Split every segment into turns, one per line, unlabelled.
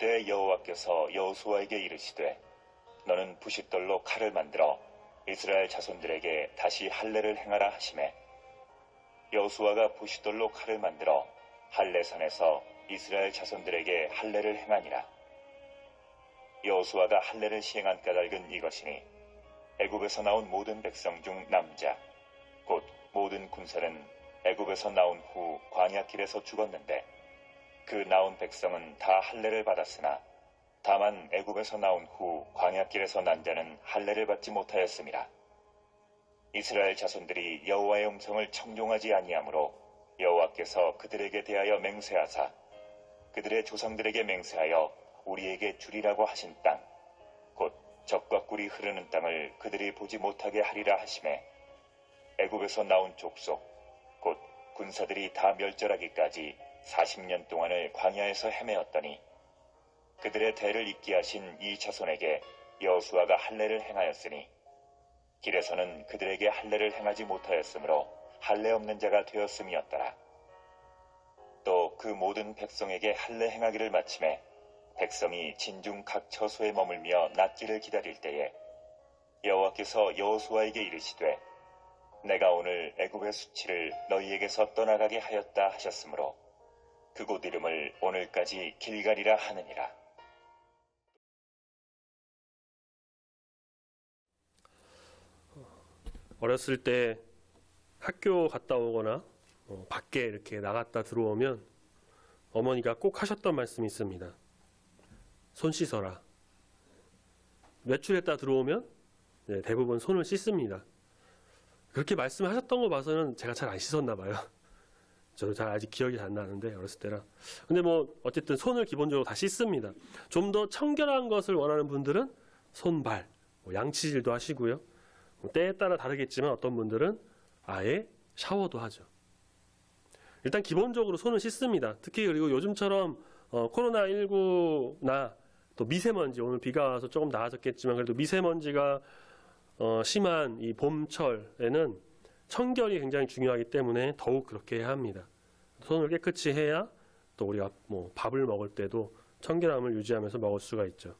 그때 여호와께서 여호수아에게 이르시되 너는 부싯돌로 칼을 만들어 이스라엘 자손들에게 다시 할례를 행하라 하시매 여호수아가 부싯돌로 칼을 만들어 할례산에서 이스라엘 자손들에게 할례를 행하니라. 여호수아가 할례를 시행한 까닭은 이것이니 애굽에서 나온 모든 백성 중 남자 곧 모든 군사는 애굽에서 나온 후 광야길에서 죽었는데 그 나온 백성은 다 할례를 받았으나 다만 애굽에서 나온 후 광야길에서 난 자는 할례를 받지 못하였음이라. 이스라엘 자손들이 여호와의 음성을 청종하지 아니하므로 여호와께서 그들에게 대하여 맹세하사 그들의 조상들에게 맹세하여 우리에게 주리라고 하신 땅 곧 젖과 꿀이 흐르는 땅을 그들이 보지 못하게 하리라 하시매 애굽에서 나온 족속 곧 군사들이 다 멸절하기까지 40년 동안을 광야에서 헤매었더니 그들의 대를 잇게 하신 이 자손에게 여호수아가 할례를 행하였으니 길에서는 그들에게 할례를 행하지 못하였으므로 할례 없는 자가 되었음이었더라. 또 그 모든 백성에게 할례 행하기를 마침에 백성이 진중 각 처소에 머물며 낫기를 기다릴 때에 여호와께서 여호수아에게 이르시되 내가 오늘 애굽의 수치를 너희에게서 떠나가게 하였다 하셨으므로 그곳 이름을 오늘까지 길갈이라 하느니라.
어렸을 때 학교 갔다 오거나 밖에 이렇게 나갔다 들어오면 어머니가 꼭 하셨던 말씀이 있습니다. 손 씻어라. 외출했다 들어오면 대부분 손을 씻습니다. 그렇게 말씀하셨던 거 봐서는 제가 잘 안 씻었나 봐요. 저도 잘 아직 기억이 잘 안 나는데 어렸을 때라. 근데 뭐 어쨌든 손을 기본적으로 다 씻습니다. 좀 더 청결한 것을 원하는 분들은 손발, 양치질도 하시고요. 때에 따라 다르겠지만 어떤 분들은 아예 샤워도 하죠. 일단 기본적으로 손을 씻습니다. 특히 그리고 요즘처럼 코로나19나 또 미세먼지, 오늘 비가 와서 조금 나아졌겠지만 그래도 미세먼지가 심한 이 봄철에는 청결이 굉장히 중요하기 때문에 더욱 그렇게 해야 합니다. 손을 깨끗이 해야 또 우리가 밥을 먹을 때도 청결함을 유지하면서 먹을 수가 있죠.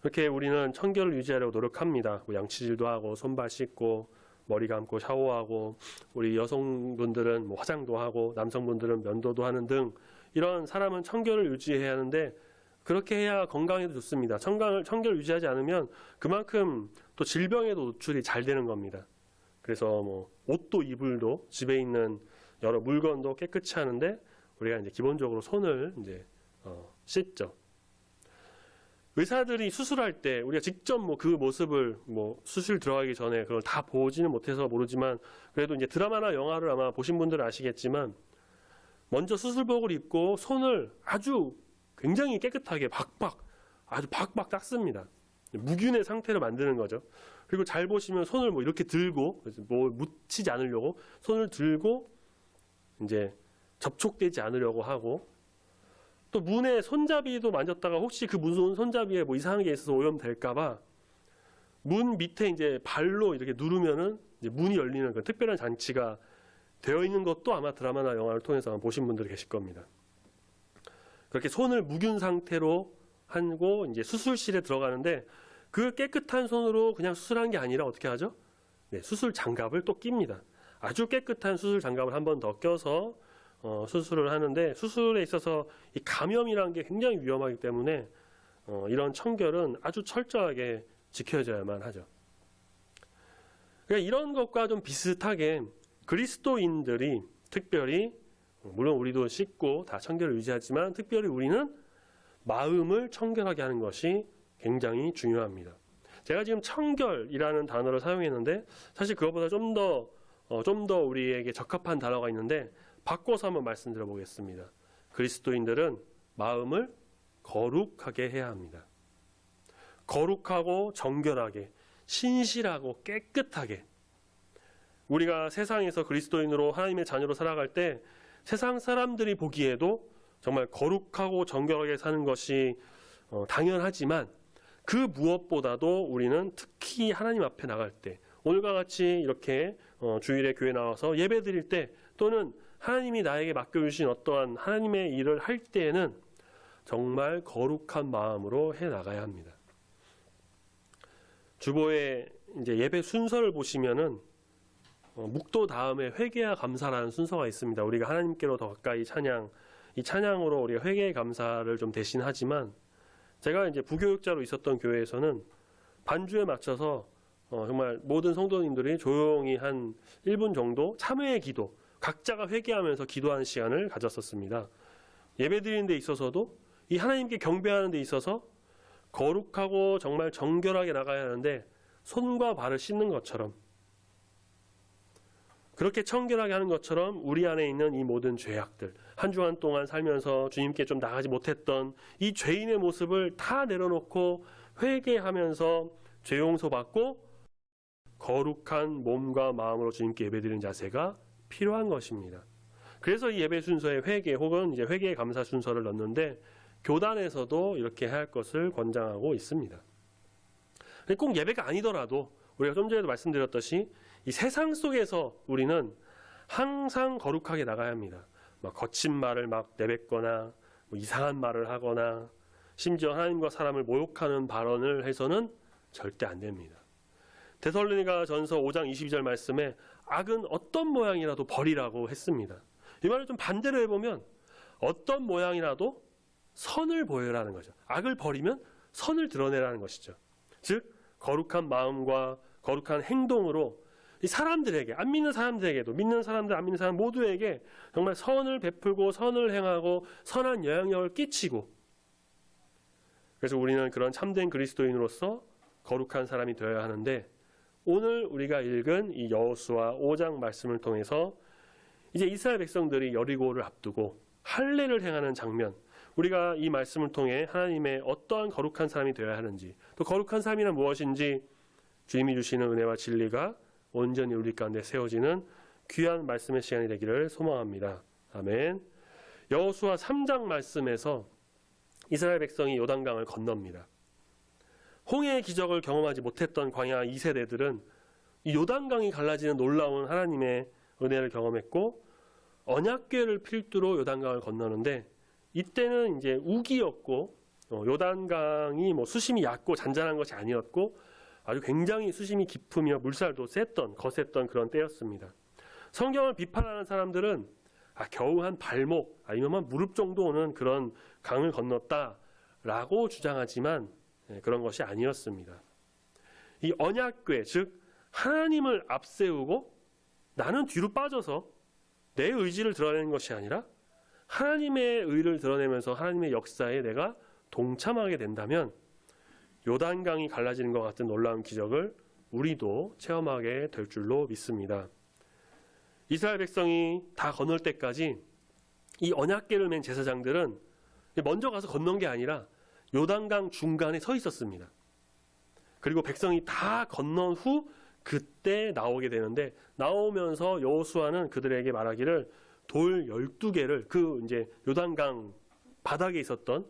그렇게 우리는 청결을 유지하려고 노력합니다. 양치질도 하고 손발 씻고 머리 감고 샤워하고 우리 여성분들은 화장도 하고 남성분들은 면도도 하는 등 이런 사람은 청결을 유지해야 하는데 그렇게 해야 건강에도 좋습니다. 청결을 유지하지 않으면 그만큼 또 질병에도 노출이 잘 되는 겁니다. 그래서 옷도 이불도 집에 있는 여러 물건도 깨끗이 하는데 우리가 이제 기본적으로 손을 이제 씻죠. 의사들이 수술할 때 우리가 직접 그 모습을 수술 들어가기 전에 그걸 다 보지는 못해서 모르지만 그래도 이제 드라마나 영화를 아마 보신 분들은 아시겠지만 먼저 수술복을 입고 손을 아주 굉장히 깨끗하게 아주 박박 닦습니다. 무균의 상태로 만드는 거죠. 그리고 잘 보시면 손을 이렇게 들고 묻히지 않으려고 손을 들고 이제 접촉되지 않으려고 하고 또 문에 손잡이도 만졌다가 혹시 그 문 손잡이에 이상한 게 있어서 오염될까봐 문 밑에 이제 발로 이렇게 누르면은 이제 문이 열리는 그런 특별한 장치가 되어 있는 것도 아마 드라마나 영화를 통해서 보신 분들이 계실 겁니다. 그렇게 손을 무균 상태로 하고 이제 수술실에 들어가는데 그 깨끗한 손으로 그냥 수술한 게 아니라 어떻게 하죠? 수술 장갑을 또 낍니다. 아주 깨끗한 수술 장갑을 한 번 더 껴서 수술을 하는데 수술에 있어서 이 감염이라는 게 굉장히 위험하기 때문에 이런 청결은 아주 철저하게 지켜져야만 하죠. 그러니까 이런 것과 좀 비슷하게 그리스도인들이 특별히 물론 우리도 씻고 다 청결을 유지하지만 특별히 우리는 마음을 청결하게 하는 것이 굉장히 중요합니다. 제가 지금 청결이라는 단어를 사용했는데 사실 그것보다 좀 더 우리에게 적합한 단어가 있는데 바꿔서 한번 말씀드려 보겠습니다. 그리스도인들은 마음을 거룩하게 해야 합니다. 거룩하고 정결하게, 신실하고 깨끗하게. 우리가 세상에서 그리스도인으로 하나님의 자녀로 살아갈 때 세상 사람들이 보기에도 정말 거룩하고 정결하게 사는 것이 당연하지만 그 무엇보다도 우리는 특히 하나님 앞에 나갈 때 오늘과 같이 이렇게 주일에 교회 나와서 예배 드릴 때 또는 하나님이 나에게 맡겨주신 어떠한 하나님의 일을 할 때에는 정말 거룩한 마음으로 해 나가야 합니다. 주보의 이제 예배 순서를 보시면은 묵도 다음에 회개와 감사라는 순서가 있습니다. 우리가 하나님께로 더 가까이 이 찬양으로 우리가 회개의 감사를 좀 대신하지만, 제가 이제 부교육자로 있었던 교회에서는 반주에 맞춰서 정말 모든 성도님들이 조용히 한 1분 정도 참회의 기도, 각자가 회개하면서 기도하는 시간을 가졌었습니다. 예배 드리는 데 있어서도 이 하나님께 경배하는 데 있어서 거룩하고 정말 정결하게 나가야 하는데, 손과 발을 씻는 것처럼, 그렇게 청결하게 하는 것처럼 우리 안에 있는 이 모든 죄악들, 한 주간 동안 살면서 주님께 좀 나가지 못했던 이 죄인의 모습을 다 내려놓고 회개하면서 죄 용서받고 거룩한 몸과 마음으로 주님께 예배드리는 자세가 필요한 것입니다. 그래서 이 예배 순서에 회개 혹은 이제 회개의 감사 순서를 넣는데, 교단에서도 이렇게 해야 할 것을 권장하고 있습니다. 꼭 예배가 아니더라도 우리가 좀 전에도 말씀드렸듯이 이 세상 속에서 우리는 항상 거룩하게 나가야 합니다. 막 거친 말을 막 내뱉거나 이상한 말을 하거나 심지어 하나님과 사람을 모욕하는 발언을 해서는 절대 안 됩니다. 데살로니가 전서 5장 22절 말씀에 악은 어떤 모양이라도 버리라고 했습니다. 이 말을 좀 반대로 해보면 어떤 모양이라도 선을 보여라는 거죠. 악을 버리면 선을 드러내라는 것이죠. 즉 거룩한 마음과 거룩한 행동으로 이 사람들에게, 안 믿는 사람들에게도, 믿는 사람들 안 믿는 사람 모두에게 정말 선을 베풀고 선을 행하고 선한 영향력을 끼치고, 그래서 우리는 그런 참된 그리스도인으로서 거룩한 사람이 되어야 하는데, 오늘 우리가 읽은 이 여호수아 5장 말씀을 통해서 이제 이스라엘 백성들이 여리고를 앞두고 할례를 행하는 장면, 우리가 이 말씀을 통해 하나님의 어떠한 거룩한 사람이 되어야 하는지, 또 거룩한 삶이란 무엇인지 주님이 주시는 은혜와 진리가 온전히 우리 가운데 세워지는 귀한 말씀의 시간이 되기를 소망합니다. 아멘. 여호수아 3장 말씀에서 이스라엘 백성이 요단강을 건넙니다. 홍해의 기적을 경험하지 못했던 광야 2세대들은 이 요단강이 갈라지는 놀라운 하나님의 은혜를 경험했고, 언약궤를 필두로 요단강을 건너는데, 이때는 이제 우기였고 요단강이 수심이 얕고 잔잔한 것이 아니었고 아주 굉장히 수심이 깊으며 물살도 거셌던 그런 때였습니다. 성경을 비판하는 사람들은 겨우 한 발목 아니면 한 무릎 정도 오는 그런 강을 건넜다라고 주장하지만 그런 것이 아니었습니다. 이 언약궤, 즉 하나님을 앞세우고 나는 뒤로 빠져서 내 의지를 드러내는 것이 아니라 하나님의 의를 드러내면서 하나님의 역사에 내가 동참하게 된다면 요단강이 갈라지는 것 같은 놀라운 기적을 우리도 체험하게 될 줄로 믿습니다. 이스라엘 백성이 다 건널 때까지 이 언약궤를 맨 제사장들은 먼저 가서 건넌 게 아니라 요단강 중간에 서 있었습니다. 그리고 백성이 다 건넌 후 그때 나오게 되는데, 나오면서 여호수아는 그들에게 말하기를 돌 12개를 그 이제 요단강 바닥에 있었던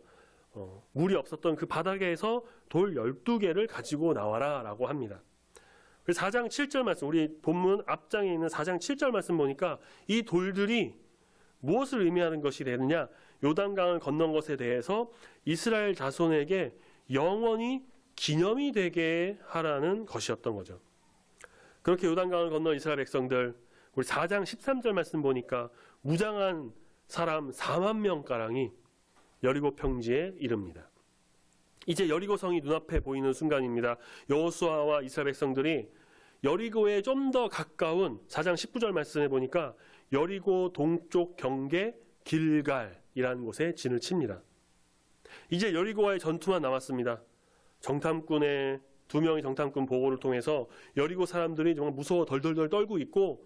물이 없었던 그 바닥에서 돌 12개를 가지고 나와라 라고 합니다. 그래서 4장 7절 말씀, 우리 본문 앞장에 있는 4장 7절 말씀 보니까 이 돌들이 무엇을 의미하는 것이 되느냐, 요단강을 건넌 것에 대해서 이스라엘 자손에게 영원히 기념이 되게 하라는 것이었던 거죠. 그렇게 요단강을 건넌 이스라엘 백성들, 우리 4장 13절 말씀 보니까 무장한 사람 4만 명가량이 여리고 평지에 이릅니다. 이제 여리고성이 눈앞에 보이는 순간입니다. 여호수아와 이스라엘 백성들이 여리고에 좀 더 가까운 4장 19절 말씀에 보니까 여리고 동쪽 경계 길갈이라는 곳에 진을 칩니다. 이제 여리고와의 전투만 남았습니다. 정탐꾼의 2명의 정탐꾼 보고를 통해서 여리고 사람들이 정말 무서워 덜덜덜 떨고 있고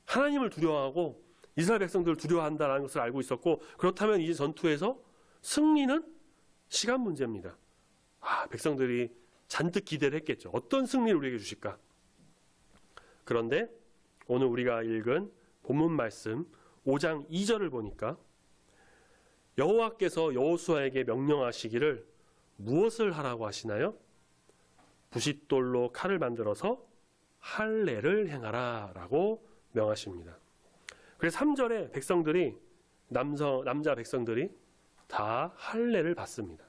하나님을 두려워하고 이스라엘 백성들을 두려워한다는 것을 알고 있었고, 그렇다면 이제 전투에서 승리는 시간 문제입니다. 백성들이 잔뜩 기대를 했겠죠. 어떤 승리를 우리에게 주실까? 그런데 오늘 우리가 읽은 본문 말씀 5장 2절을 보니까 여호와께서 여호수아에게 명령하시기를 무엇을 하라고 하시나요? 부싯돌로 칼을 만들어서 할례를 행하라 라고 명하십니다. 그래서 3절에 백성들이 남자 백성들이 다 할례를 받습니다.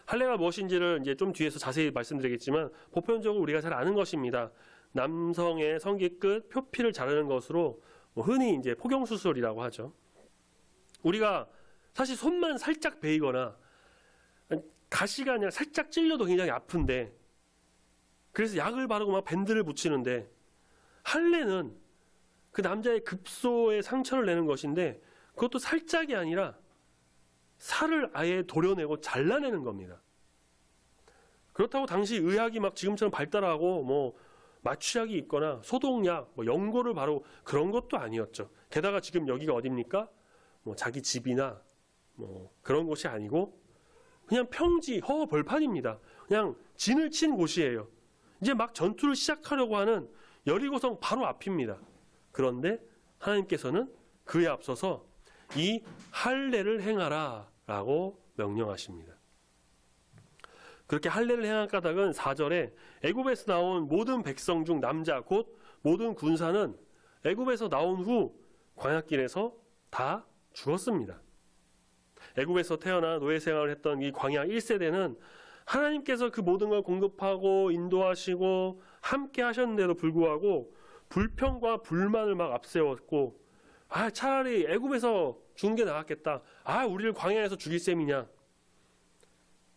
할례가 무엇인지를 이제 좀 뒤에서 자세히 말씀드리겠지만 보편적으로 우리가 잘 아는 것입니다. 남성의 성기 끝 표피를 자르는 것으로 흔히 이제 포경 수술이라고 하죠. 우리가 사실 손만 살짝 베이거나 가시가 아니라 살짝 찔려도 굉장히 아픈데 그래서 약을 바르고 막 밴드를 붙이는데 할례는 그 남자의 급소에 상처를 내는 것인데 그것도 살짝이 아니라 살을 아예 도려내고 잘라내는 겁니다. 그렇다고 당시 의학이 막 지금처럼 발달하고 뭐 마취약이 있거나 소독약, 뭐 연고를 바르고 그런 것도 아니었죠. 게다가 지금 여기가 어딥니까? 뭐 자기 집이나 뭐 그런 곳이 아니고 그냥 평지 허허벌판입니다. 그냥 진을 친 곳이에요. 이제 막 전투를 시작하려고 하는 여리고성 바로 앞입니다. 그런데 하나님께서는 그에 앞서서 이 할례를 행하라 라고 명령하십니다. 그렇게 할례를 행한 까닭은 4절에 애굽에서 나온 모든 백성 중 남자 곧 모든 군사는 애굽에서 나온 후 광야길에서 다 죽었습니다. 애굽에서 태어나 노예 생활을 했던 이 광야 1세대는 하나님께서 그 모든 걸 공급하고 인도하시고 함께 하셨는데도 불구하고 불평과 불만을 막 앞세웠고 차라리 애굽에서 죽는 게 나았겠다. 우리를 광야에서 죽일 셈이냐.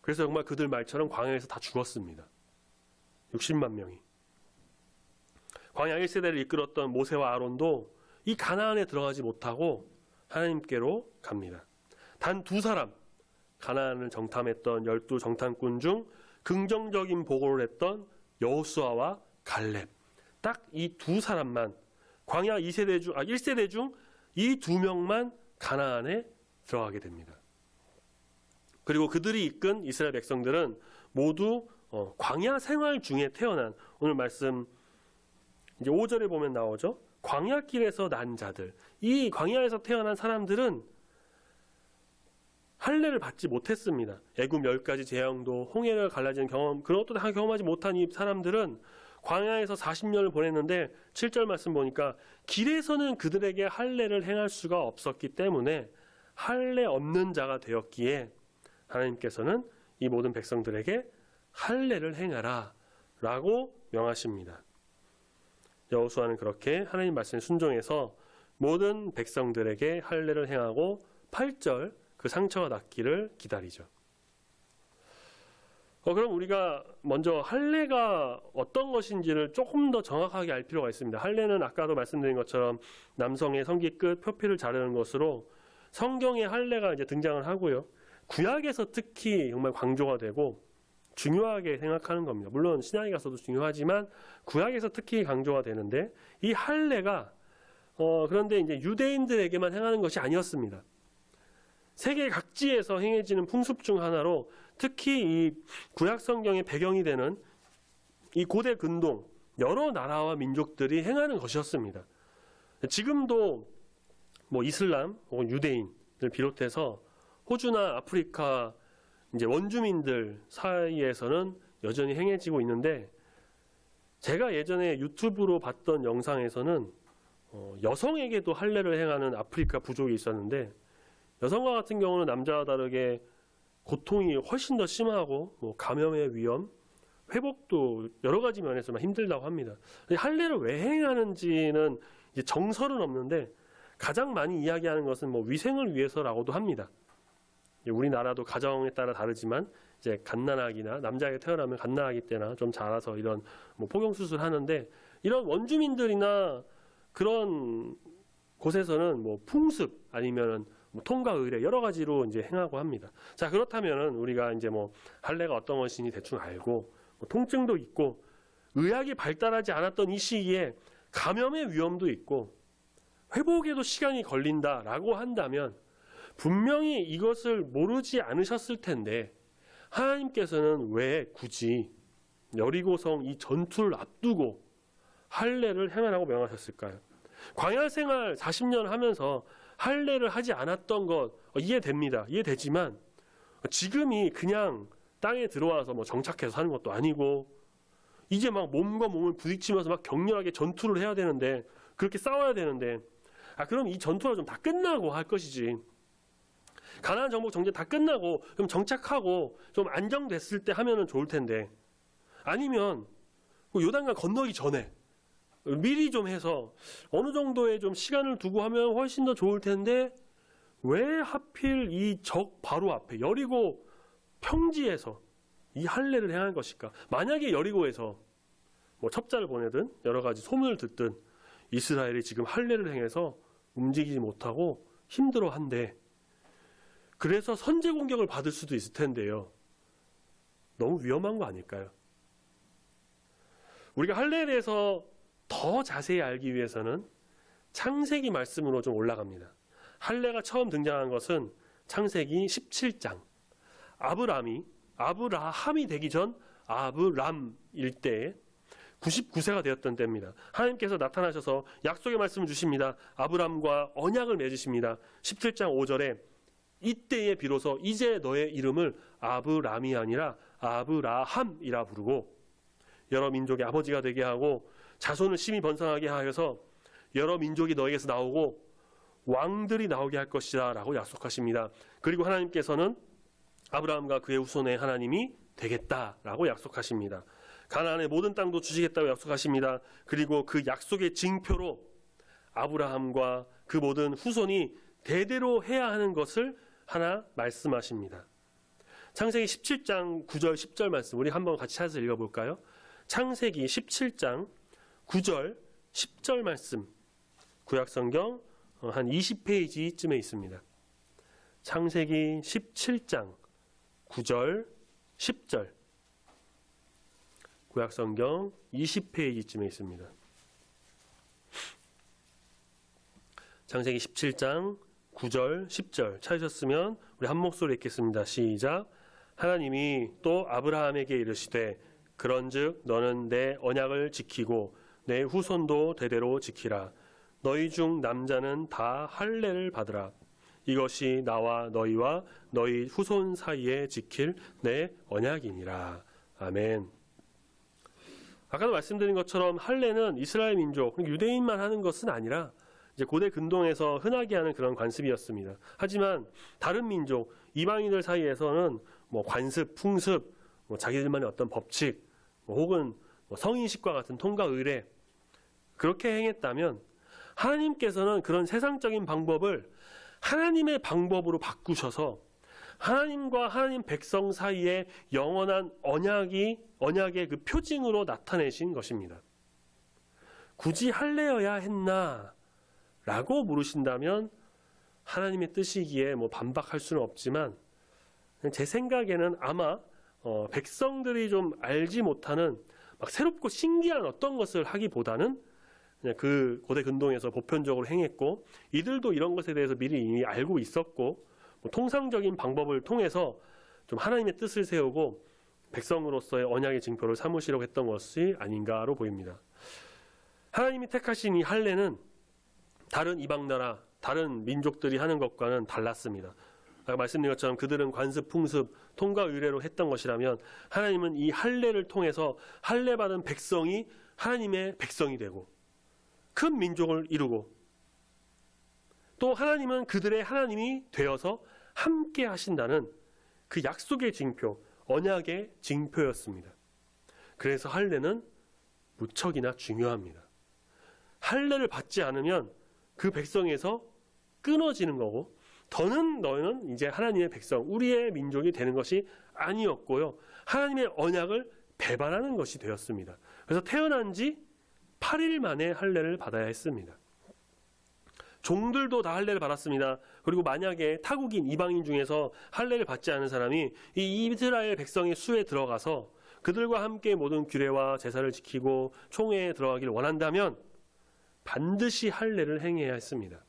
그래서 정말 그들 말처럼 광야에서 다 죽었습니다. 60만 명이. 광야 1세대를 이끌었던 모세와 아론도 이 가나안에 들어가지 못하고 하나님께로 갑니다. 단 2사람, 가나안을 정탐했던 12 정탐꾼 중 긍정적인 보고를 했던 여호수아와 갈렙. 딱 이 2사람만 광야 1세대 중 이 2명만 가나안에 들어가게 됩니다. 그리고 그들이 이끈 이스라엘 백성들은 모두 광야 생활 중에 태어난, 오늘 말씀 이제 5절에 보면 나오죠. 광야길에서 난 자들. 이 광야에서 태어난 사람들은 할례를 받지 못했습니다. 애굽 10가지 재앙도 홍해를 갈라지는 경험, 그런 것도 다 경험하지 못한 이 사람들은 광야에서 40년을 보냈는데 7절 말씀 보니까 길에서는 그들에게 할례를 행할 수가 없었기 때문에 할례 없는 자가 되었기에 하나님께서는 이 모든 백성들에게 할례를 행하라 라고 명하십니다. 여호수아는 그렇게 하나님 말씀에 순종해서 모든 백성들에게 할례를 행하고 8절 그 상처가 낫기를 기다리죠. 그럼 우리가 먼저 할례가 어떤 것인지를 조금 더 정확하게 알 필요가 있습니다. 할례는 아까도 말씀드린 것처럼 남성의 성기 끝 표피를 자르는 것으로 성경에 할례가 이제 등장을 하고요. 구약에서 특히 정말 강조가 되고 중요하게 생각하는 겁니다. 물론 신약에 가서도 중요하지만 구약에서 특히 강조가 되는데 이 할례가 그런데 이제 유대인들에게만 행하는 것이 아니었습니다. 세계 각지에서 행해지는 풍습 중 하나로 특히 이 구약 성경의 배경이 되는 이 고대 근동 여러 나라와 민족들이 행하는 것이었습니다. 지금도 뭐 이슬람 혹은 유대인을 비롯해서 호주나 아프리카 이제 원주민들 사이에서는 여전히 행해지고 있는데 제가 예전에 유튜브로 봤던 영상에서는 여성에게도 할례를 행하는 아프리카 부족이 있었는데 여성과 같은 경우는 남자와 다르게 고통이 훨씬 더 심하고 뭐 감염의 위험, 회복도 여러 가지 면에서 힘들다고 합니다. 할례를 왜 행하는지는 이제 정설은 없는데 가장 많이 이야기하는 것은 뭐 위생을 위해서라고도 합니다. 우리나라도 가정에 따라 다르지만 이제 갓난아기나 남자에게 태어나면 갓난아기 때나 좀 자라서 이런 뭐 포경 수술 하는데 이런 원주민들이나 그런 곳에서는 뭐 풍습 아니면은 뭐 통과 의례 여러 가지로 이제 행하고 합니다. 자, 그렇다면은 우리가 이제 뭐 할례가 어떤 것인지 대충 알고 뭐 통증도 있고 의학이 발달하지 않았던 이 시기에 감염의 위험도 있고 회복에도 시간이 걸린다라고 한다면 분명히 이것을 모르지 않으셨을 텐데 하나님께서는 왜 굳이 여리고성 이 전투를 앞두고 할례를 행하라고 명하셨을까요? 광야 생활 40년 하면서 할례를 하지 않았던 것 이해됩니다. 이해되지만 지금이 그냥 땅에 들어와서 뭐 정착해서 사는 것도 아니고 이제 막 몸과 몸을 부딪히면서 막 격렬하게 전투를 해야 되는데 그렇게 싸워야 되는데 그럼 이 전투가 좀 다 끝나고 할 것이지 가나안 정복 정제 다 끝나고 좀 정착하고 좀 안정됐을 때 하면은 좋을 텐데, 아니면 요단강 건너기 전에 미리 좀 해서 어느 정도의 좀 시간을 두고 하면 훨씬 더 좋을 텐데, 왜 하필 이 적 바로 앞에 여리고 평지에서 이 할례를 행할 것일까? 만약에 여리고에서 뭐 첩자를 보내든 여러 가지 소문을 듣든 이스라엘이 지금 할례를 행해서 움직이지 못하고 힘들어한데, 그래서 선제 공격을 받을 수도 있을 텐데요. 너무 위험한 거 아닐까요? 우리가 할례에 대해서 더 자세히 알기 위해서는 창세기 말씀으로 좀 올라갑니다. 할례가 처음 등장한 것은 창세기 17장. 아브라함이 되기 전 아브람일 때 99세가 되었던 때입니다. 하나님께서 나타나셔서 약속의 말씀을 주십니다. 아브람과 언약을 맺으십니다. 17장 5절에 이때에 비로소 이제 너의 이름을 아브람이 아니라 아브라함이라 부르고 여러 민족의 아버지가 되게 하고 자손을 심히 번성하게 하여서 여러 민족이 너에게서 나오고 왕들이 나오게 할 것이다 라고 약속하십니다. 그리고 하나님께서는 아브라함과 그의 후손의 하나님이 되겠다라고 약속하십니다. 가나안의 모든 땅도 주시겠다고 약속하십니다. 그리고 그 약속의 징표로 아브라함과 그 모든 후손이 대대로 해야 하는 것을 하나 말씀하십니다. 창세기 17장 9절 10절 말씀 우리 한번 같이 찾아서 읽어볼까요? 창세기 17장 9절 10절 말씀 구약성경 한 20페이지쯤에 있습니다. 창세기 17장 9절 10절 구약성경 20페이지쯤에 있습니다. 창세기 17장 9절 10절 찾으셨으면 우리 한 목소리 읽겠습니다. 시작. 하나님이 또 아브라함에게 이르시되 그런즉 너는 내 언약을 지키고 내 후손도 대대로 지키라. 너희 중 남자는 다 할례를 받으라. 이것이 나와 너희와 너희 후손 사이에 지킬 내 언약이니라. 아멘. 아까도 말씀드린 것처럼 할례는 이스라엘 민족, 유대인만 하는 것은 아니라 이제 고대 근동에서 흔하게 하는 그런 관습이었습니다. 하지만 다른 민족, 이방인들 사이에서는 뭐 관습, 풍습, 뭐 자기들만의 어떤 법칙, 혹은 성인식과 같은 통과 의례 그렇게 행했다면 하나님께서는 그런 세상적인 방법을 하나님의 방법으로 바꾸셔서 하나님과 하나님 백성 사이에 영원한 언약의 그 표징으로 나타내신 것입니다. 굳이 할례여야 했나? 라고 물으신다면 하나님의 뜻이기에 뭐 반박할 수는 없지만 제 생각에는 아마 백성들이 좀 알지 못하는 막 새롭고 신기한 어떤 것을 하기보다는 그냥 그 고대 근동에서 보편적으로 행했고 이들도 이런 것에 대해서 미리 이미 알고 있었고 뭐 통상적인 방법을 통해서 좀 하나님의 뜻을 세우고 백성으로서의 언약의 징표를 삼으시려고 했던 것이 아닌가로 보입니다. 하나님이 택하신 이 할례는 다른 이방 나라, 다른 민족들이 하는 것과는 달랐습니다. 아까 말씀드린 것처럼 그들은 관습, 풍습, 통과 의례로 했던 것이라면 하나님은 이 할례를 통해서 할례 받은 백성이 하나님의 백성이 되고 큰 민족을 이루고 또 하나님은 그들의 하나님이 되어서 함께 하신다는 그 약속의 징표, 언약의 징표였습니다. 그래서 할례는 무척이나 중요합니다. 할례를 받지 않으면 그 백성에서 끊어지는 거고 더는 너희는 이제 하나님의 백성, 우리의 민족이 되는 것이 아니었고요. 하나님의 언약을 배반하는 것이 되었습니다. 그래서 태어난 지 8일 만에 할례를 받아야 했습니다. 종들도 다 할례를 받았습니다. 그리고 만약에 타국인 이방인 중에서 할례를 받지 않은 사람이 이 이스라엘 백성의 수에 들어가서 그들과 함께 모든 규례와 제사를 지키고 총회에 들어가기를 원한다면 반드시 할례를 행해야 했습니다.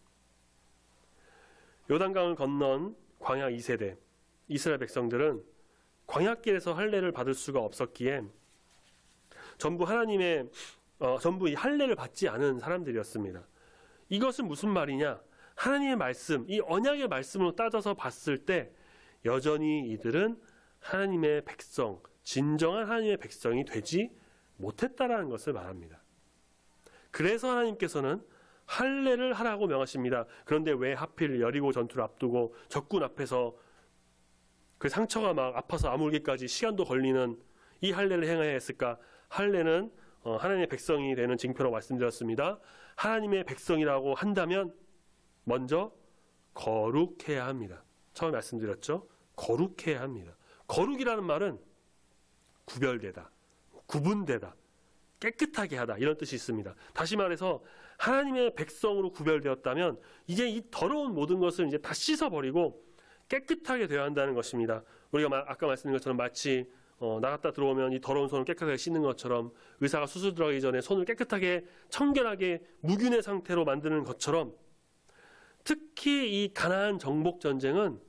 요단강을 건넌 광야 2세대 이스라엘 백성들은 광야길에서 할례를 받을 수가 없었기에 전부 이 할례를 받지 않은 사람들이었습니다. 이것은 무슨 말이냐? 하나님의 말씀, 이 언약의 말씀으로 따져서 봤을 때 여전히 이들은 하나님의 백성, 진정한 하나님의 백성이 되지 못했다라는 것을 말합니다. 그래서 하나님께서는 할례를 하라고 명하십니다. 그런데 왜 하필 여리고 전투를 앞두고 적군 앞에서 그 상처가 막 아파서 아물기까지 시간도 걸리는 이 할례를 행해야 했을까? 할례는 하나님의 백성이 되는 징표로 말씀드렸습니다. 하나님의 백성이라고 한다면 먼저 거룩해야 합니다. 처음에 말씀드렸죠. 거룩해야 합니다. 거룩이라는 말은 구별되다, 구분되다, 깨끗하게 하다 이런 뜻이 있습니다. 다시 말해서 하나님의 백성으로 구별되었다면 이제 이 더러운 모든 것을 이제 다 씻어버리고 깨끗하게 되어야 한다는 것입니다. 우리가 아까 말씀드린 것처럼 마치 나갔다 들어오면 이 더러운 손을 깨끗하게 씻는 것처럼 의사가 수술 들어가기 전에 손을 깨끗하게 청결하게 무균의 상태로 만드는 것처럼 특히 이 가나안 정복 전쟁은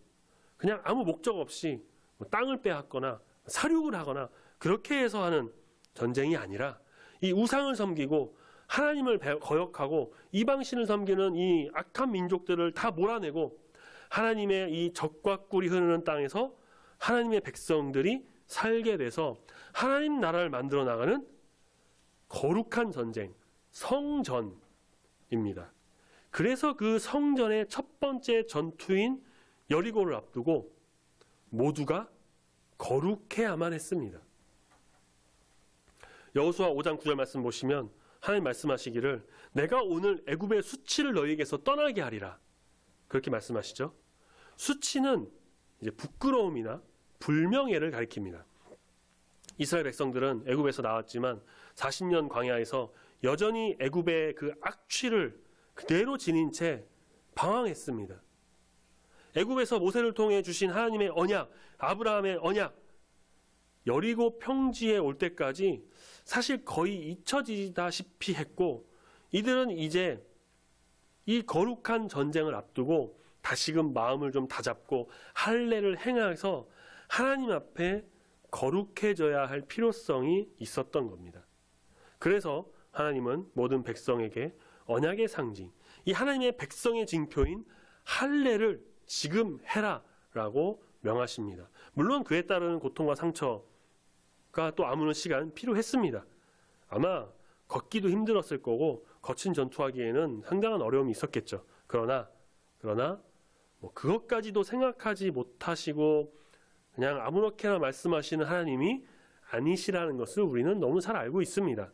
그냥 아무 목적 없이 땅을 빼앗거나 사륙을 하거나 그렇게 해서 하는 전쟁이 아니라 이 우상을 섬기고 하나님을 거역하고 이방신을 섬기는 이 악한 민족들을 다 몰아내고 하나님의 이 적과 꿀이 흐르는 땅에서 하나님의 백성들이 살게 돼서 하나님 나라를 만들어 나가는 거룩한 전쟁, 성전입니다. 그래서 그 성전의 첫 번째 전투인 여리고를 앞두고 모두가 거룩해야만 했습니다. 여호수아 5장 9절 말씀 보시면 하나님 말씀하시기를 내가 오늘 애굽의 수치를 너희에게서 떠나게 하리라. 그렇게 말씀하시죠. 수치는 이제 부끄러움이나 불명예를 가리킵니다. 이스라엘 백성들은 애굽에서 나왔지만 40년 광야에서 여전히 애굽의 그 악취를 그대로 지닌 채 방황했습니다. 애굽에서 모세를 통해 주신 하나님의 언약, 아브라함의 언약, 여리고 평지에 올 때까지 사실 거의 잊혀지다시피 했고 이들은 이제 이 거룩한 전쟁을 앞두고 다시금 마음을 좀 다잡고 할례를 행해서 하나님 앞에 거룩해져야 할 필요성이 있었던 겁니다. 그래서 하나님은 모든 백성에게 언약의 상징, 이 하나님의 백성의 징표인 할례를 지금 해라라고 명하십니다. 물론 그에 따르는 고통과 상처가 또 아무는 시간 필요했습니다. 아마 걷기도 힘들었을 거고 거친 전투하기에는 상당한 어려움이 있었겠죠. 그러나 뭐 그것까지도 생각하지 못하시고 그냥 아무렇게나 말씀하시는 하나님이 아니시라는 것을 우리는 너무 잘 알고 있습니다.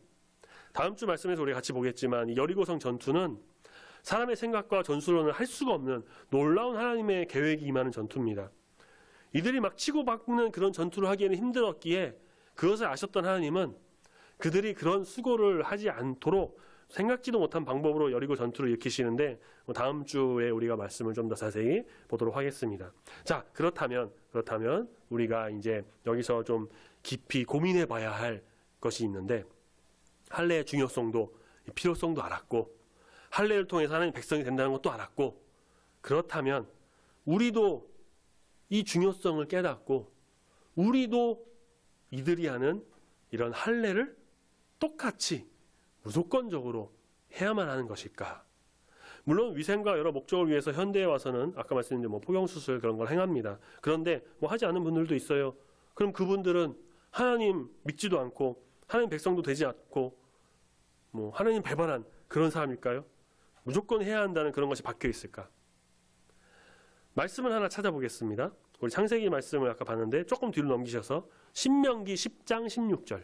다음 주 말씀에서 우리 같이 보겠지만 이 여리고성 전투는 사람의 생각과 전술로는 할 수가 없는 놀라운 하나님의 계획이 임하는 전투입니다. 이들이 막 치고받는 그런 전투를 하기에는 힘들었기에 그것을 아셨던 하나님은 그들이 그런 수고를 하지 않도록 생각지도 못한 방법으로 여리고 전투를 일으키시는데 다음 주에 우리가 말씀을 좀 더 자세히 보도록 하겠습니다. 자, 그렇다면 우리가 이제 여기서 좀 깊이 고민해 봐야 할 것이 있는데 할례의 중요성도 필요성도 알았고 할례를 통해서 하나님 백성이 된다는 것도 알았고 그렇다면 우리도 이 중요성을 깨닫고 우리도 이들이 하는 이런 할례를 똑같이 무조건적으로 해야만 하는 것일까? 물론 위생과 여러 목적을 위해서 현대에 와서는 아까 말씀드린 포경수술 그런 걸 행합니다. 그런데 하지 않는 분들도 있어요. 그럼 그분들은 하나님 믿지도 않고 하나님 백성도 되지 않고 하나님 배반한 그런 사람일까요? 무조건 해야 한다는 그런 것이 박혀 있을까? 말씀을 하나 찾아보겠습니다. 우리 창세기 말씀을 아까 봤는데 조금 뒤로 넘기셔서 신명기 10장 16절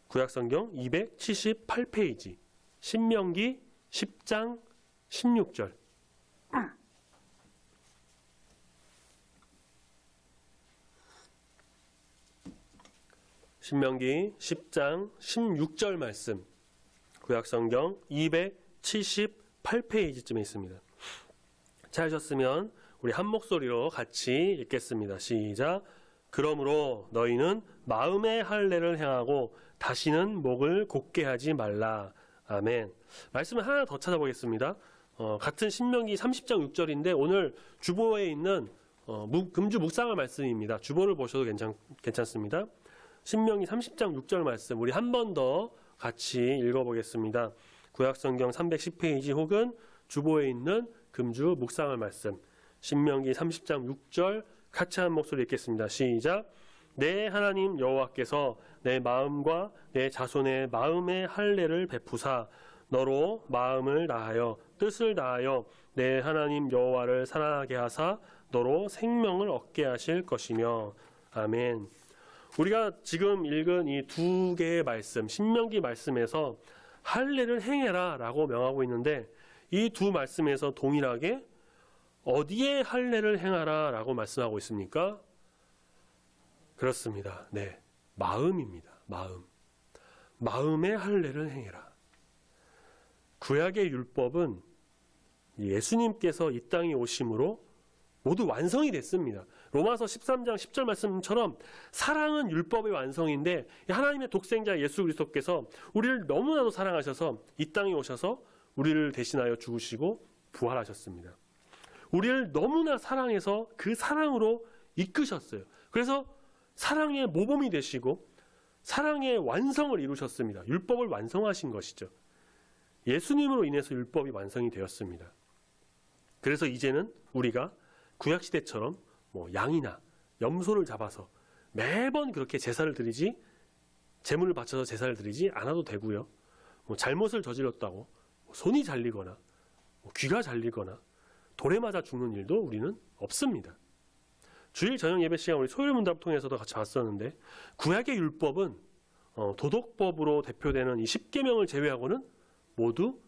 구약성경 278페이지 신명기 10장 16절 신명기 10장 16절 말씀 구약성경 278페이지쯤에 있습니다. 찾으셨으면 우리 한 목소리로 같이 읽겠습니다. 시작. 그러므로 너희는 마음의 할례를 행하고 다시는 목을 곧게 하지 말라. 아멘. 말씀을 하나 더 찾아보겠습니다. 같은 신명기 30장 6절인데 오늘 주보에 있는 금주 묵상할 말씀입니다. 주보를 보셔도 괜찮습니다. 신명기 30장 6절 말씀 우리 한 번 더 같이 읽어보겠습니다. 구약성경 310페이지 혹은 주보에 있는 금주 묵상할 말씀 신명기 30장 6절 같이 한 목소리 읽겠습니다. 시작. 내 하나님 여호와께서 내 마음과 내 자손의 마음의 할례를 베푸사 너로 마음을 다하여 뜻을 다하여 내 하나님 여호와를 사랑하게 하사 너로 생명을 얻게 하실 것이며. 아멘. 우리가 지금 읽은 이 두 개의 말씀, 신명기 말씀에서 할례를 행해라 라고 명하고 있는데, 이 두 말씀에서 동일하게 어디에 할례를 행하라 라고 말씀하고 있습니까? 그렇습니다. 네, 마음입니다. 마음의 할례를 행해라. 구약의 율법은 예수님께서 이 땅에 오심으로 모두 완성이 됐습니다. 로마서 13장 10절 말씀처럼 사랑은 율법의 완성인데, 하나님의 독생자 예수 그리스도께서 우리를 너무나도 사랑하셔서 이 땅에 오셔서 우리를 대신하여 죽으시고 부활하셨습니다. 우리를 너무나 사랑해서 그 사랑으로 이끄셨어요. 그래서 사랑의 모범이 되시고 사랑의 완성을 이루셨습니다. 율법을 완성하신 것이죠. 예수님으로 인해서 율법이 완성이 되었습니다. 그래서 이제는 우리가 구약시대처럼 양이나 염소를 잡아서 매번 그렇게 제사를 드리지, 제물을 바쳐서 제사를 드리지 않아도 되고요. 잘못을 저질렀다고 손이 잘리거나 귀가 잘리거나 돌에 맞아 죽는 일도 우리는 없습니다. 주일 저녁 예배 시간 우리 소율 문답 통해서도 같이 봤었는데, 구약의 율법은 도덕법으로 대표되는 이 10계명을 제외하고는 모두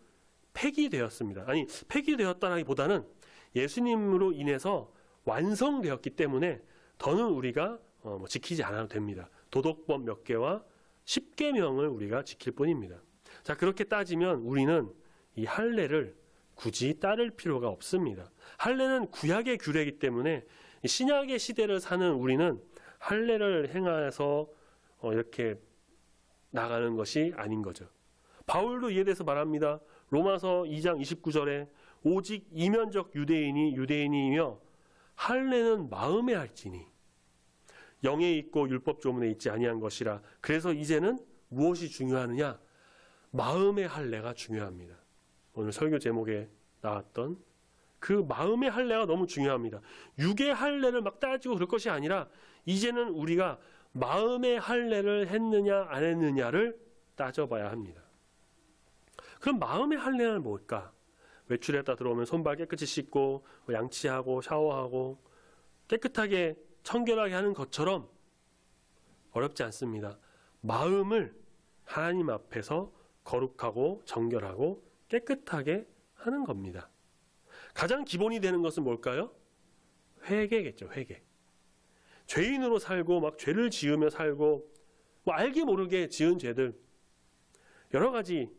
폐기되었습니다. 아니, 폐기되었다라기보다는 예수님으로 인해서 완성되었기 때문에 더는 우리가 지키지 않아도 됩니다. 도덕법 몇 개와 10계명을 우리가 지킬 뿐입니다. 자, 그렇게 따지면 우리는 이 할례를 굳이 따를 필요가 없습니다. 할례는 구약의 규례이기 때문에 신약의 시대를 사는 우리는 할례를 행해서 이렇게 나가는 것이 아닌 거죠. 바울도 이에 대해서 말합니다. 로마서 2장 29절에 오직 이면적 유대인이 유대인이며 할례는 마음에 할지니 영에 있고 율법 조문에 있지 아니한 것이라. 그래서 이제는 무엇이 중요하느냐? 마음의 할례가 중요합니다. 오늘 설교 제목에 나왔던 그 마음의 할례가 너무 중요합니다. 육의 할례를 막 따지고 그럴 것이 아니라 이제는 우리가 마음의 할례를 했느냐 안 했느냐를 따져봐야 합니다. 그럼 마음의 할례는 뭘까? 외출했다 들어오면 손발 깨끗이 씻고 양치하고 샤워하고 깨끗하게 청결하게 하는 것처럼 어렵지 않습니다. 마음을 하나님 앞에서 거룩하고 정결하고 깨끗하게 하는 겁니다. 가장 기본이 되는 것은 뭘까요? 회개겠죠. 회개. 죄인으로 살고 막 죄를 지으며 살고 알게 모르게 지은 죄들 여러 가지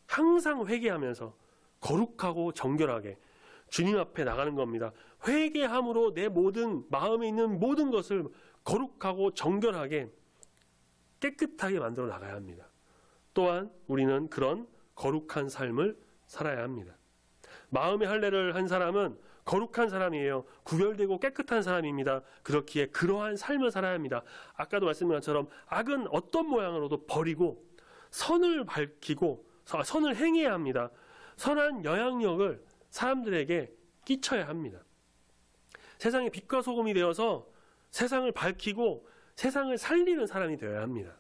항상 회개하면서 거룩하고 정결하게 주님 앞에 나가는 겁니다. 회개함으로 내 모든 마음에 있는 모든 것을 거룩하고 정결하게 깨끗하게 만들어 나가야 합니다. 또한 우리는 그런 거룩한 삶을 살아야 합니다. 마음의 할례를 한 사람은 거룩한 사람이에요. 구별되고 깨끗한 사람입니다. 그렇기에 그러한 삶을 살아야 합니다. 아까도 말씀드린 것처럼 악은 어떤 모양으로도 버리고 선을 밝히고 선을 행해야 합니다. 선한 영향력을 사람들에게 끼쳐야 합니다. 세상의 빛과 소금이 되어서 세상을 밝히고 세상을 살리는 사람이 되어야 합니다.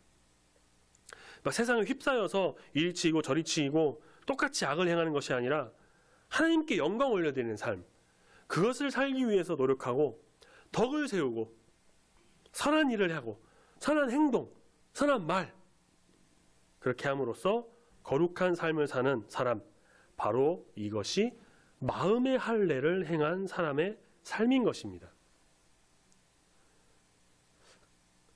막 세상을 휩싸여서 이리 치이고 저리 치이고 똑같이 악을 행하는 것이 아니라 하나님께 영광 올려드리는 삶, 그것을 살기 위해서 노력하고 덕을 세우고 선한 일을 하고 선한 행동, 선한 말, 그렇게 함으로써 거룩한 삶을 사는 사람, 바로 이것이 마음의 할례를 행한 사람의 삶인 것입니다.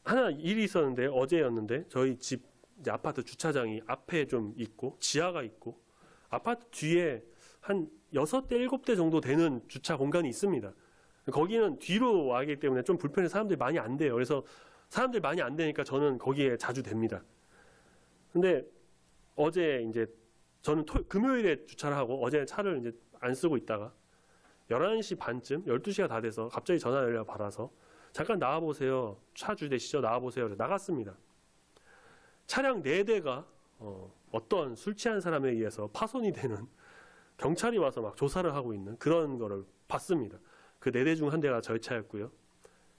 하나 일이 있었는데, 어제였는데 저희 집 이제 아파트 주차장이 앞에 좀 있고 지하가 있고 아파트 뒤에 한 6대 7대 정도 되는 주차 공간이 있습니다. 거기는 뒤로 와기 때문에 좀 불편해서 사람들이 많이 안 돼요. 그래서 사람들이 많이 안 되니까 저는 거기에 자주 됩니다. 근데 어제 이제 저는 금요일에 주차를 하고 어제 차를 이제 안 쓰고 있다가 11시 반쯤 12시가 다 돼서 갑자기 전화를 받아서 잠깐 나와보세요. 차 주되시죠? 나와보세요. 그래서 나갔습니다. 차량 4대가 어떤 술 취한 사람에 의해서 파손이 되는, 경찰이 와서 막 조사를 하고 있는 그런 거를 봤습니다. 그 4대 중 한 대가 저희 차였고요.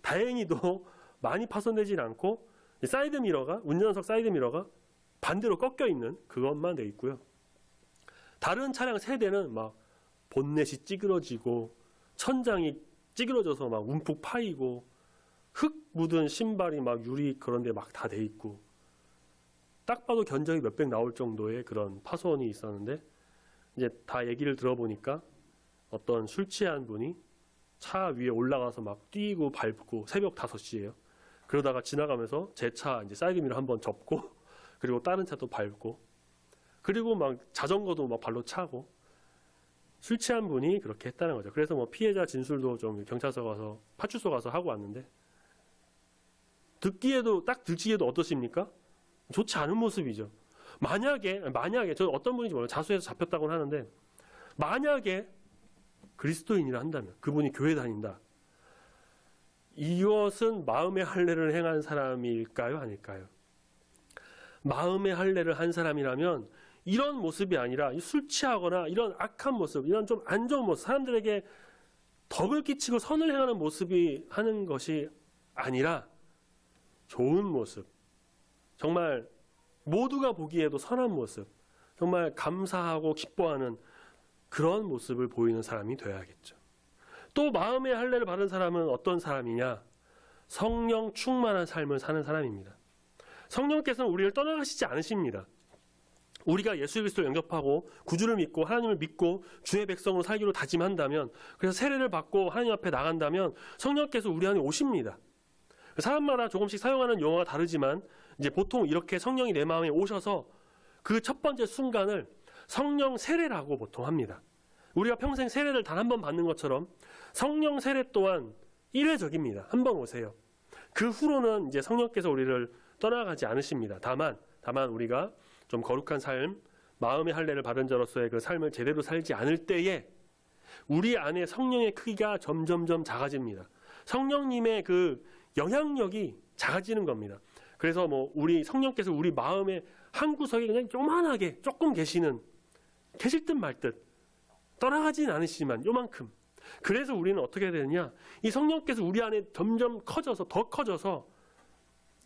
다행히도 많이 파손되진 않고 사이드 미러가, 운전석 사이드 미러가 반대로 꺾여 있는 그것만 돼 있고요. 다른 차량 세대는 막 본넷이 찌그러지고 천장이 찌그러져서 막 움푹 파이고 흙 묻은 신발이 막 유리 그런 데 막 다 돼 있고 딱 봐도 견적이 몇백 나올 정도의 그런 파손이 있었는데 이제 다 얘기를 들어보니까 어떤 술 취한 분이 차 위에 올라가서 막 뛰고 밟고 새벽 5시예요. 그러다가 지나가면서 제 차 이제 사이드미러 한번 접고 그리고 다른 차도 밟고 그리고 막 자전거도 막 발로 차고 술 취한 분이 그렇게 했다는 거죠. 그래서 뭐 피해자 진술도 좀 경찰서 가서 파출소 가서 하고 왔는데 듣기에도 어떠십니까? 좋지 않은 모습이죠. 만약에 저 어떤 분인지 몰라요. 자수해서 잡혔다고는 하는데 만약에 그리스도인이라 한다면 그분이 교회 다닌다. 이것은 마음의 할례를 행한 사람일까요? 아닐까요? 마음의 할례를 한 사람이라면 이런 모습이 아니라 술 취하거나 이런 악한 모습, 이런 좀 안 좋은 모습, 사람들에게 덕을 끼치고 선을 행하는 모습이 하는 것이 아니라 좋은 모습, 정말 모두가 보기에도 선한 모습, 정말 감사하고 기뻐하는 그런 모습을 보이는 사람이 되어야겠죠. 또 마음의 할례를 받은 사람은 어떤 사람이냐? 성령 충만한 삶을 사는 사람입니다. 성령께서는 우리를 떠나가시지 않으십니다. 우리가 예수 그리스도를 영접하고 구주를 믿고 하나님을 믿고 주의 백성으로 살기로 다짐한다면, 그래서 세례를 받고 하나님 앞에 나간다면 성령께서 우리 안에 오십니다. 사람마다 조금씩 사용하는 용어가 다르지만 이제 보통 이렇게 성령이 내 마음에 오셔서 그 첫 번째 순간을 성령 세례라고 보통 합니다. 우리가 평생 세례를 단 한 번 받는 것처럼 성령 세례 또한 1회적입니다. 한 번 오세요. 그 후로는 이제 성령께서 우리를 떠나가지 않으십니다. 다만 우리가 좀 거룩한 삶, 마음의 할례를 받은 자로서의 그 삶을 제대로 살지 않을 때에 우리 안에 성령의 크기가 점점점 작아집니다. 성령님의 그 영향력이 작아지는 겁니다. 그래서 뭐 우리 성령께서 우리 마음의 한 구석에 그냥 요만하게 조금 계실 듯 말 듯 떠나가진 않으시지만 요만큼. 그래서 우리는 어떻게 되느냐? 이 성령께서 우리 안에 점점 더 커져서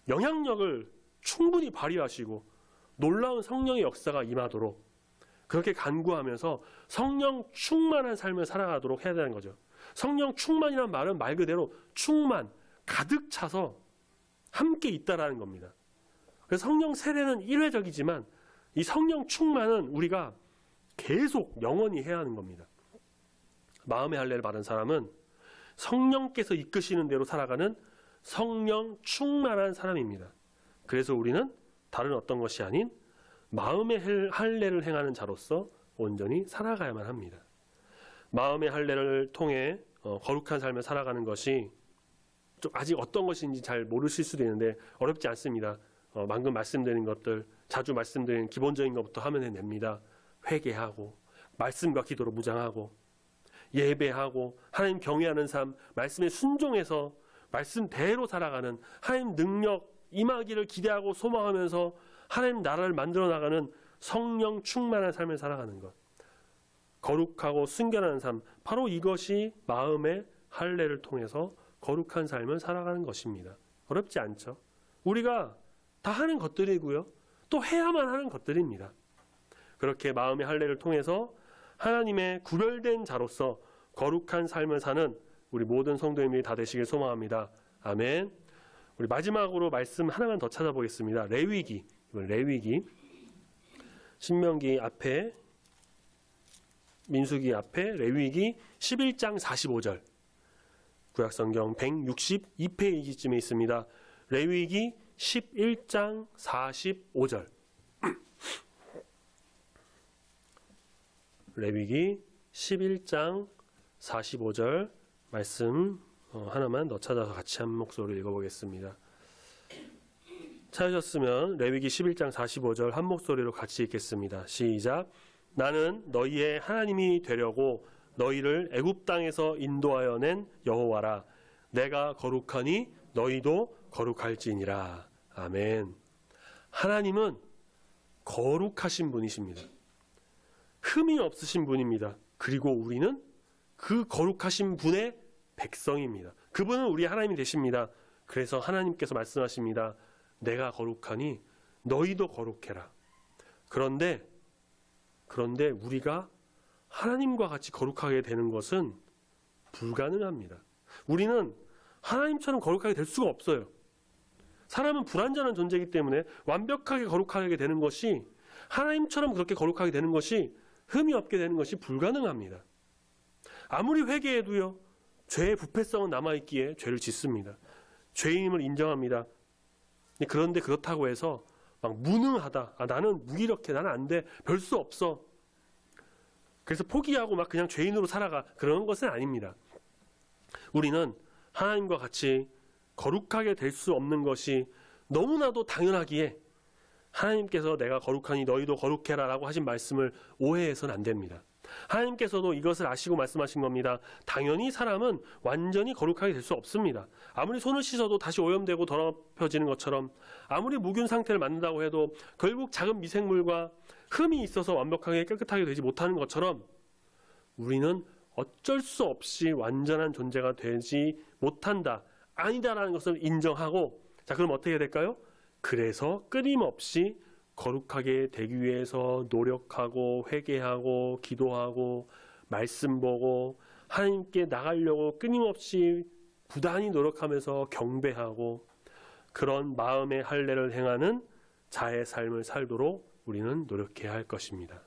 영향력을 충분히 발휘하시고 놀라운 성령의 역사가 임하도록 그렇게 간구하면서 성령 충만한 삶을 살아가도록 해야 되는 거죠. 성령 충만이란 말은 말 그대로 충만, 가득 차서 함께 있다라는 겁니다. 그래서 성령 세례는 1회적이지만 이 성령 충만은 우리가 계속 영원히 해야 하는 겁니다. 마음의 할례를 받은 사람은 성령께서 이끄시는 대로 살아가는 성령 충만한 사람입니다. 그래서 우리는 다른 어떤 것이 아닌 마음의 할례를 행하는 자로서 온전히 살아가야만 합니다. 마음의 할례를 통해 거룩한 삶을 살아가는 것이 좀 아직 어떤 것인지 잘 모르실 수도 있는데 어렵지 않습니다. 방금 말씀드린 것들, 자주 말씀드린 기본적인 것부터 하면 됩니다. 회개하고 말씀과 기도로 무장하고 예배하고 하나님 경외하는 삶, 말씀에 순종해서 말씀대로 살아가는 하나님 능력 임하기를 기대하고 소망하면서 하나님 나라를 만들어 나가는 성령 충만한 삶을 살아가는 것, 거룩하고 순결한 삶, 바로 이것이 마음의 할례를 통해서 거룩한 삶을 살아가는 것입니다. 어렵지 않죠? 우리가 다 하는 것들이고요, 또 해야만 하는 것들입니다. 그렇게 마음의 할례를 통해서 하나님의 구별된 자로서 거룩한 삶을 사는 우리 모든 성도님들이 다 되시길 소망합니다. 아멘. 우리 마지막으로 말씀 하나만 더 찾아보겠습니다. 레위기, 신명기 앞에, 민수기 앞에 레위기 11장 45절, 구약성경 162페이지쯤에 있습니다. 레위기 11장 45절. 레위기 11장 45절 말씀 하나만 더 찾아서 같이 한 목소리로 읽어보겠습니다. 찾으셨으면 레위기 11장 45절 한 목소리로 같이 읽겠습니다. 시작. 나는 너희의 하나님이 되려고 너희를 애굽 땅에서 인도하여 낸 여호와라. 내가 거룩하니 너희도 거룩할지니라. 아멘. 하나님은 거룩하신 분이십니다. 흠이 없으신 분입니다. 그리고 우리는 그 거룩하신 분의 백성입니다. 그분은 우리 하나님이 되십니다. 그래서 하나님께서 말씀하십니다. 내가 거룩하니 너희도 거룩해라. 그런데 그런데 우리가 하나님과 같이 거룩하게 되는 것은 불가능합니다. 우리는 하나님처럼 거룩하게 될 수가 없어요. 사람은 불완전한 존재이기 때문에 완벽하게 거룩하게 되는 것이, 하나님처럼 그렇게 거룩하게 되는 것이, 흠이 없게 되는 것이 불가능합니다. 아무리 회개해도요, 죄의 부패성은 남아있기에 죄를 짓습니다. 죄인임을 인정합니다. 그런데 그렇다고 해서 막 무능하다, 나는 무기력해, 나는 안 돼, 별 수 없어, 그래서 포기하고 막 그냥 죄인으로 살아가, 그런 것은 아닙니다. 우리는 하나님과 같이 거룩하게 될 수 없는 것이 너무나도 당연하기에 하나님께서 내가 거룩하니 너희도 거룩해라 라고 하신 말씀을 오해해서는 안 됩니다. 하나님께서도 이것을 아시고 말씀하신 겁니다. 당연히 사람은 완전히 거룩하게 될 수 없습니다. 아무리 손을 씻어도 다시 오염되고 더럽혀지는 것처럼, 아무리 무균 상태를 만든다고 해도 결국 작은 미생물과 흠이 있어서 완벽하게 깨끗하게 되지 못하는 것처럼, 우리는 어쩔 수 없이 완전한 존재가 되지 못한다, 아니다라는 것을 인정하고, 자, 그럼 어떻게 해야 될까요? 그래서 끊임없이 거룩하게 되기 위해서 노력하고 회개하고 기도하고 말씀 보고 하나님께 나가려고 끊임없이 부단히 노력하면서 경배하고, 그런 마음의 할례를 행하는 자의 삶을 살도록 우리는 노력해야 할 것입니다.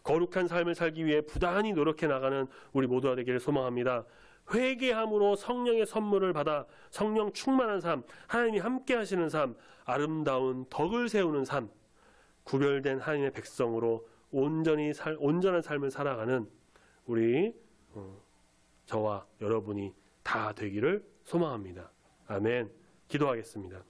거룩한 삶을 살기 위해 부단히 노력해 나가는 우리 모두가 되기를 소망합니다. 회개함으로 성령의 선물을 받아 성령 충만한 삶, 하나님이 함께 하시는 삶, 아름다운 덕을 세우는 삶, 구별된 하나님의 백성으로 온전한 삶을 살아가는 우리 저와 여러분이 다 되기를 소망합니다. 아멘. 기도하겠습니다.